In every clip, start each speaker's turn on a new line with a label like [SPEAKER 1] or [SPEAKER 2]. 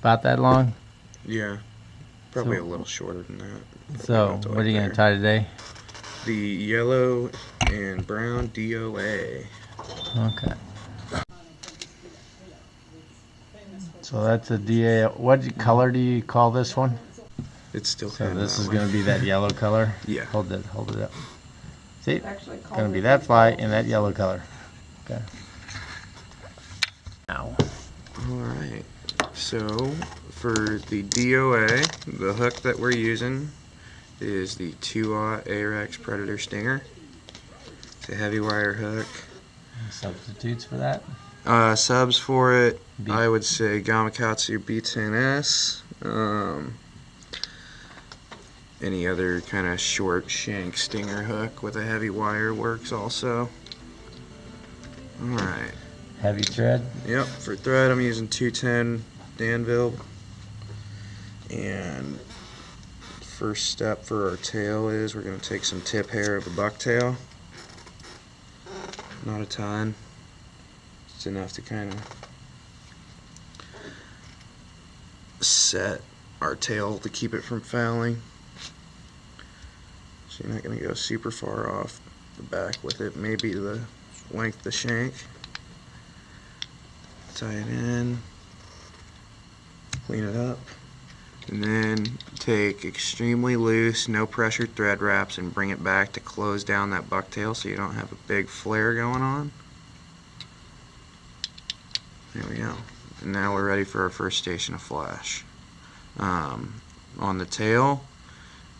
[SPEAKER 1] About that long?
[SPEAKER 2] Yeah, probably a little shorter than that.
[SPEAKER 1] So, what are you going to tie today?
[SPEAKER 2] The yellow and brown D.O.A.
[SPEAKER 1] Okay. So that's a D.A. What color do you call this one?
[SPEAKER 2] It's still
[SPEAKER 1] So
[SPEAKER 2] kind of
[SPEAKER 1] this is going to be that yellow color?
[SPEAKER 2] Yeah.
[SPEAKER 1] Hold it up. See? It's going to be that fly in that yellow color. Okay. Now.
[SPEAKER 2] Alright, so for the D.O.A, the hook that we're using is the D.O.A Ahrex Predator Stinger. It's a heavy wire hook.
[SPEAKER 1] Any substitutes for that?
[SPEAKER 2] Subs for it, I would say Gamakatsu B10S. Any other kind of short shank stinger hook with a heavy wire works also. Alright.
[SPEAKER 1] Heavy thread?
[SPEAKER 2] Yep, for thread I'm using 210 Danville. And first step for our tail is we're going to take some tip hair of the bucktail. Not a ton. It's enough to kind of set our tail to keep it from fouling. So you're not going to go super far off the back with it. Maybe the length of the shank. Tie it in. Clean it up. And then take extremely loose, no pressure thread wraps and bring it back to close down that bucktail so you don't have a big flare going on. There we go. And now we're ready for our first station of flash. On the tail,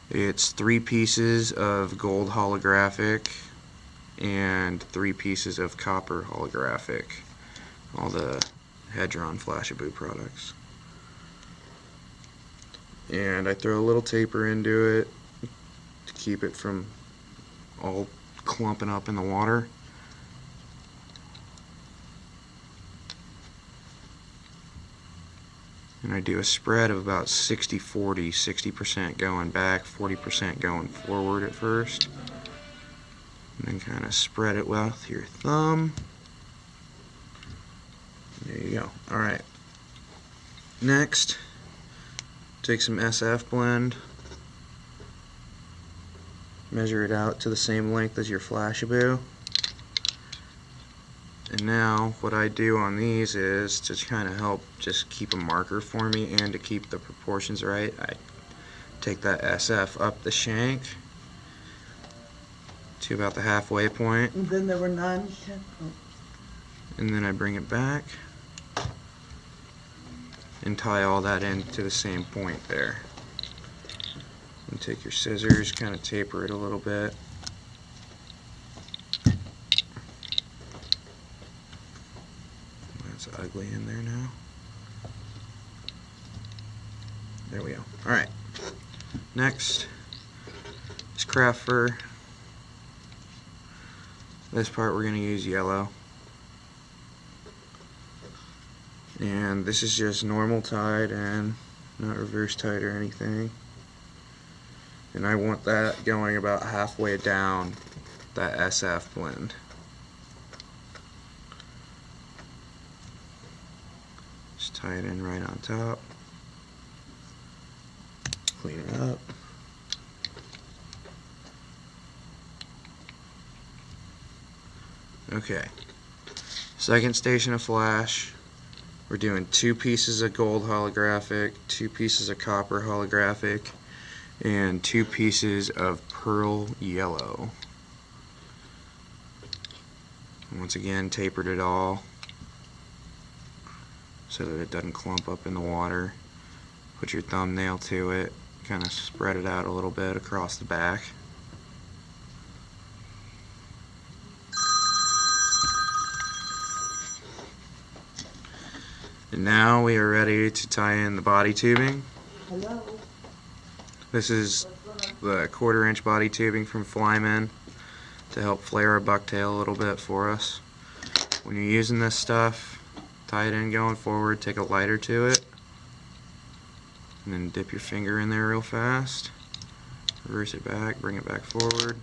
[SPEAKER 2] it's 3 pieces of gold holographic and 3 pieces of copper holographic. All the Hedron Flashabou products. And I throw a little taper into it to keep it from all clumping up in the water. And I do a spread of about 60-40, 60% going back, 40% going forward at first. And then kind of spread it with your thumb. There you go. Alright. Next, take some SF blend. Measure it out to the same length as your Flashabou. And now what I do on these is to kind of help just keep a marker for me and to keep the proportions right. I take that SF up the shank to about the halfway point.
[SPEAKER 3] And then there were none.
[SPEAKER 2] And then I bring it back and tie all that into the same point there. And take your scissors, kind of taper it a little bit. That's ugly in there now. There we go. Alright. Next is craft fur. This part we're going to use yellow. And this is just normal tied and not reverse tied or anything. And I want that going about halfway down that SF blend. Just tie it in right on top. Clean it up. Okay. Second station of flash. We're doing 2 pieces of gold holographic, 2 pieces of copper holographic, and 2 pieces of pearl yellow. Once again, tapered it all so that it doesn't clump up in the water. Put your thumbnail to it, kind of spread it out a little bit across the back. And now we are ready to tie in the body tubing.
[SPEAKER 3] Hello.
[SPEAKER 2] This is the 1/4 inch body tubing from Flyman to help flare a bucktail a little bit for us. When you're using this stuff, tie it in going forward, take a lighter to it, and then dip your finger in there real fast. Reverse it back, bring it back forward.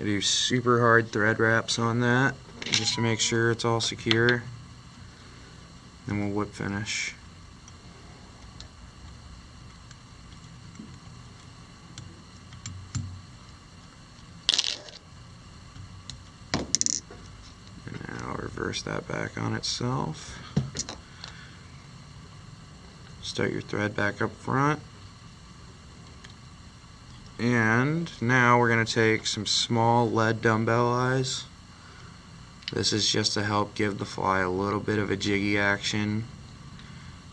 [SPEAKER 2] I do super hard thread wraps on that just to make sure it's all secure. Then we'll whip finish. And now reverse that back on itself. Start your thread back up front. And now we're going to take some small lead dumbbell eyes. This is just to help give the fly a little bit of a jiggy action,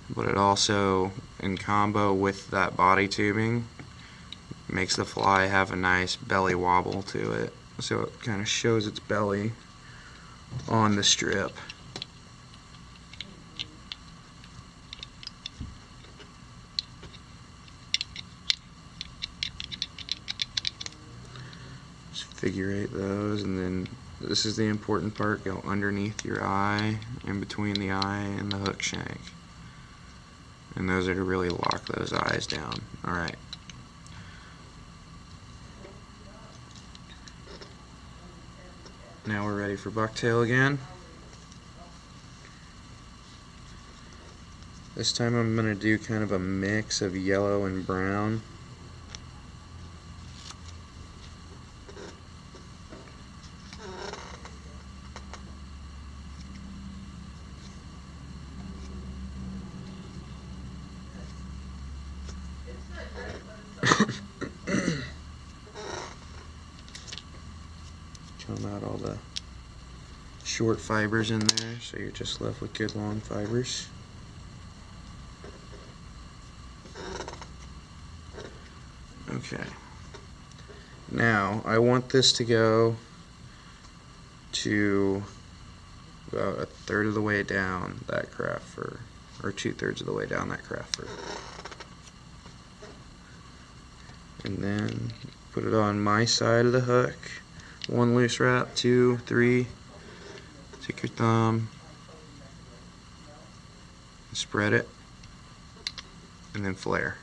[SPEAKER 2] but it also, in combo with that body tubing, makes the fly have a nice belly wobble to it. So it kind of shows its belly on the strip. Figure eight those, and then this is the important part, go underneath your eye, in between the eye and the hook shank. And those are to really lock those eyes down. Alright. Now we're ready for bucktail again. This time I'm going to do kind of a mix of yellow and brown. Come out all the short fibers in there, so you're just left with good long fibers. Okay. Now I want this to go to about a third of the way down that craft fur, or 2/3 of the way down that craft fur. And then put it on my side of the hook. 1 loose wrap, 2, 3. Take your thumb, spread it, and then flare.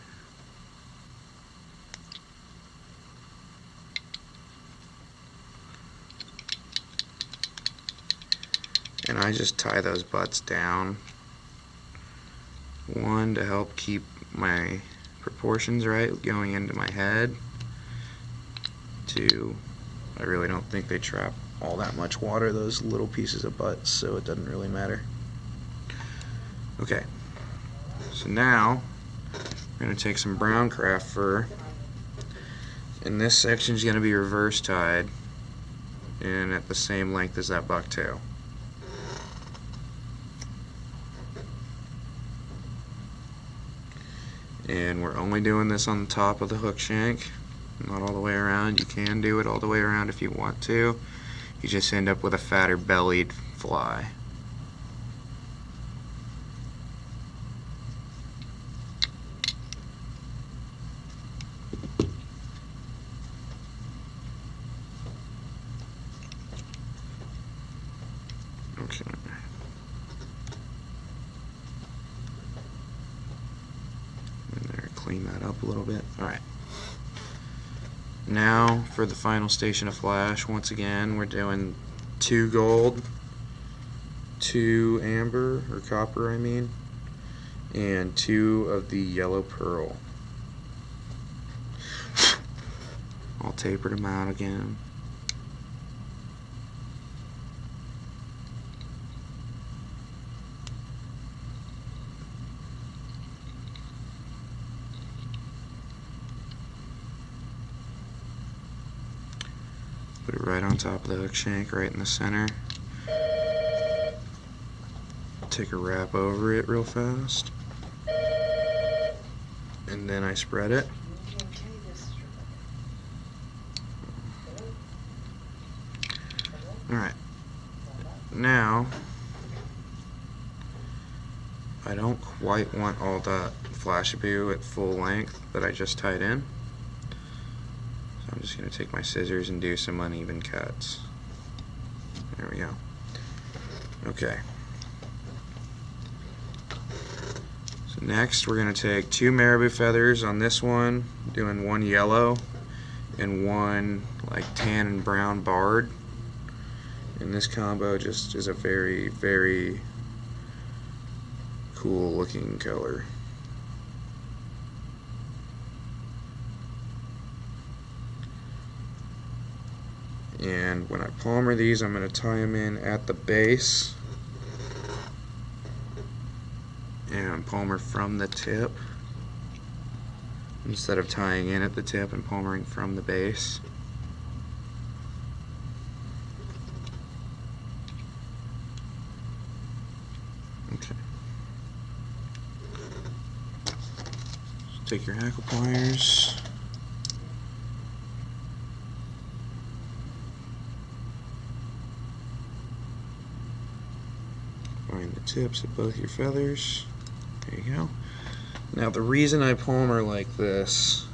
[SPEAKER 2] And I just tie those butts down. 1, to help keep my proportions right going into my head. 2, I really don't think they trap all that much water, those little pieces of butts, so it doesn't really matter. Okay, so now we're going to take some brown craft fur, and this section is going to be reverse tied and at the same length as that bucktail. And we're only doing this on the top of the hook shank, not all the way around. You can do it all the way around if you want to. You just end up with a fatter bellied fly. Okay. And there, clean that up a little bit. Alright. Now for the final station of flash, once again we're doing 2 gold, 2 amber, or copper I mean, and 2 of the yellow pearl. I'll taper them out again. Put it right on top of the hook shank, right in the center. Take a wrap over it real fast. And then I spread it. Alright. Now, I don't quite want all that Flashabou at full length that I just tied in. I'm just going to take my scissors and do some uneven cuts. There we go. Okay. So next we're going to take 2 marabou feathers on this one, doing 1 yellow and one like tan and brown barred. And this combo just is a very, very cool looking color. And when I palmer these, I'm going to tie them in at the base and palmer from the tip instead of tying in at the tip and palmering from the base. Okay. So take your hackle pliers. Find the tips of both your feathers. There you go. Now the reason I palmer like this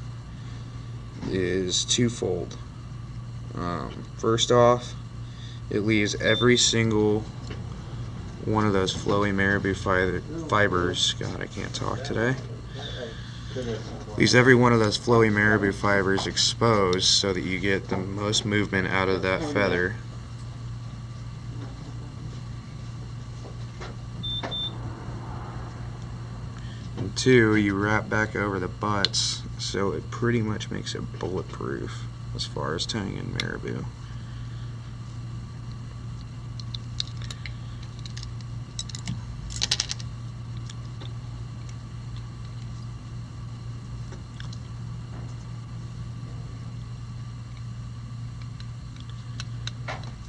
[SPEAKER 2] is twofold. First off, it leaves every single one of those flowy Marabou fibers. God, I can't talk today. Leaves every one of those flowy Marabou fibers exposed so that you get the most movement out of that feather. And two, you wrap back over the butts so it pretty much makes it bulletproof as far as tying in Marabou.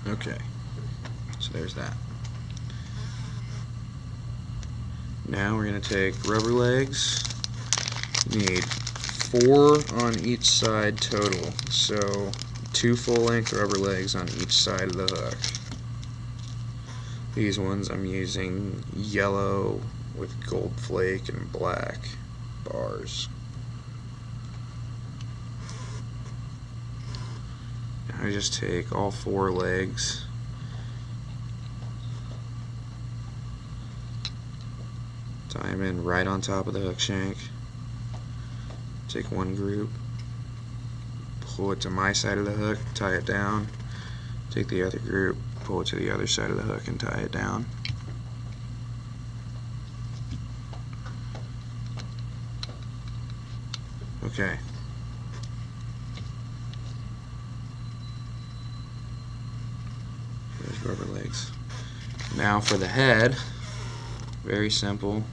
[SPEAKER 2] Okay, so there's that. Now we're going to take rubber legs. You need 4 on each side total, so 2 full-length rubber legs on each side of the hook. These ones I'm using yellow with gold flake and black bars. I just take all 4 legs, tie them in right on top of the hook shank, take one group, pull it to my side of the hook, tie it down, take the other group, pull it to the other side of the hook and tie it down. Okay. There's rubber legs. Now for the head, very simple.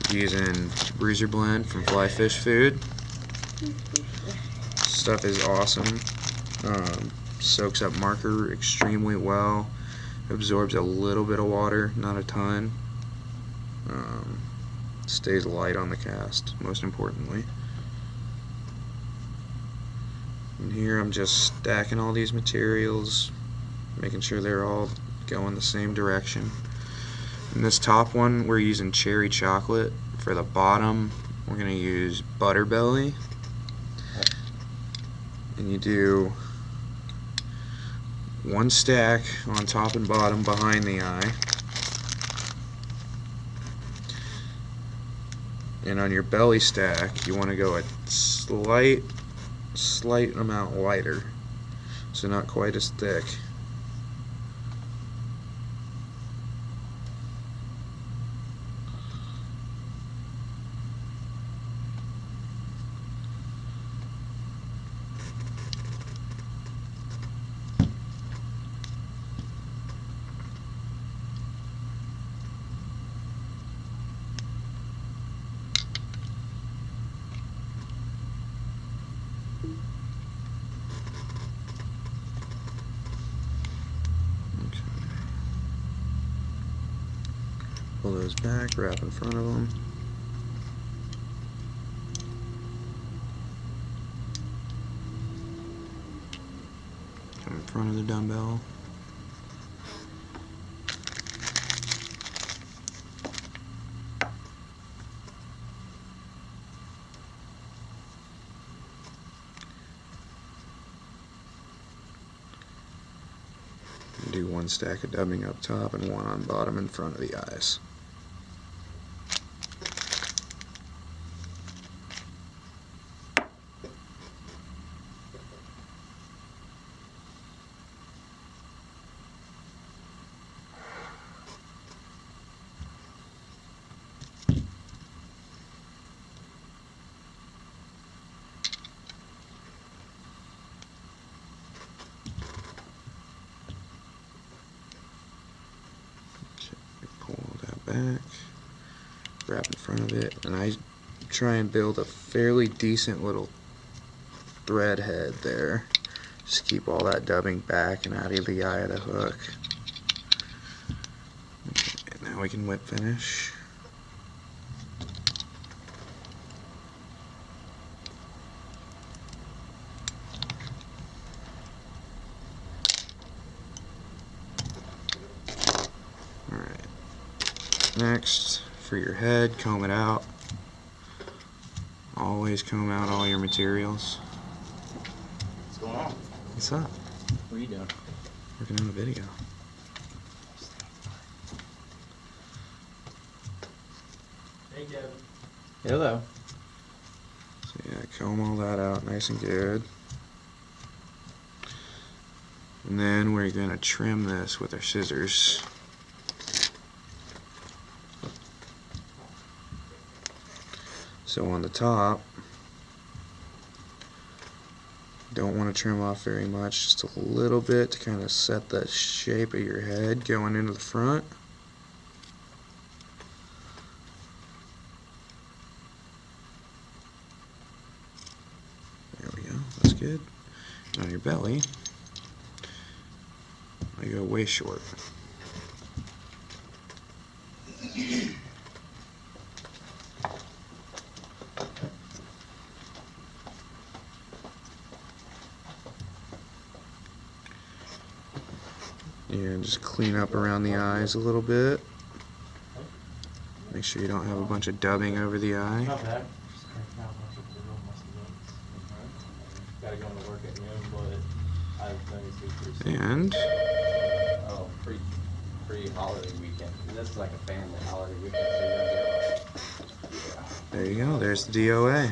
[SPEAKER 2] Using Brusier blend from Fly Fish Food. Stuff is awesome. Soaks up marker extremely well. Absorbs a little bit of water, not a ton. Stays light on the cast, most importantly. And here I'm just stacking all these materials, making sure they're all going the same direction. In this top one, we're using cherry chocolate. For the bottom, we're going to use butterbelly. And you do 1 stack on top and bottom behind the eye. And on your belly stack, you want to go a slight amount lighter, so not quite as thick. Pull those back, wrap in front of them. Come in front of the dumbbell. Do 1 stack of dubbing up top and 1 on bottom in front of the eyes. back, wrap in front of it, and I try and build a fairly decent little thread head there. Just keep all that dubbing back and out of the eye of the hook. Okay, now we can whip finish. Alright. Next, for your head, comb it out. Always comb out all your materials.
[SPEAKER 3] What's going on?
[SPEAKER 2] What's up?
[SPEAKER 3] What are you doing?
[SPEAKER 2] Working on a video.
[SPEAKER 3] Hey, Kevin.
[SPEAKER 1] Hello.
[SPEAKER 2] So yeah, comb all that out nice and good. And then we're going to trim this with our scissors. So on the top, don't want to trim off very much, just a little bit to kind of set the shape of your head going into the front. There we go, that's good. And on your belly, I go way short. And just clean up around the eyes a little bit. Make sure you don't have a bunch of dubbing over the eye.
[SPEAKER 3] Not bad. Just cranking out a bunch of the real muscle notes. Gotta go into work at noon, but I've noticed it's pretty soon.
[SPEAKER 2] And
[SPEAKER 4] Oh, pre-holiday weekend. This is like a family holiday weekend, so you don't get like,
[SPEAKER 2] there you go, there's the D.O.A.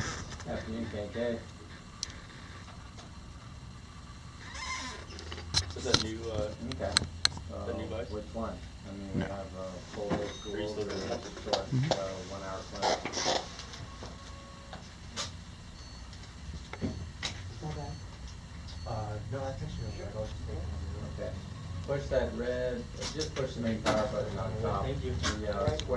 [SPEAKER 4] afternoon KK.
[SPEAKER 3] Is that new,
[SPEAKER 4] Okay.
[SPEAKER 3] The new bikes?
[SPEAKER 4] Which one? I mean, we
[SPEAKER 2] No.
[SPEAKER 4] have full day school,
[SPEAKER 3] Are you still doing that?
[SPEAKER 4] short, 1 hour class.
[SPEAKER 3] no, I think she's gonna go.
[SPEAKER 4] Okay. Push that red, just push the main power button on top.
[SPEAKER 3] Thank you.
[SPEAKER 4] The, square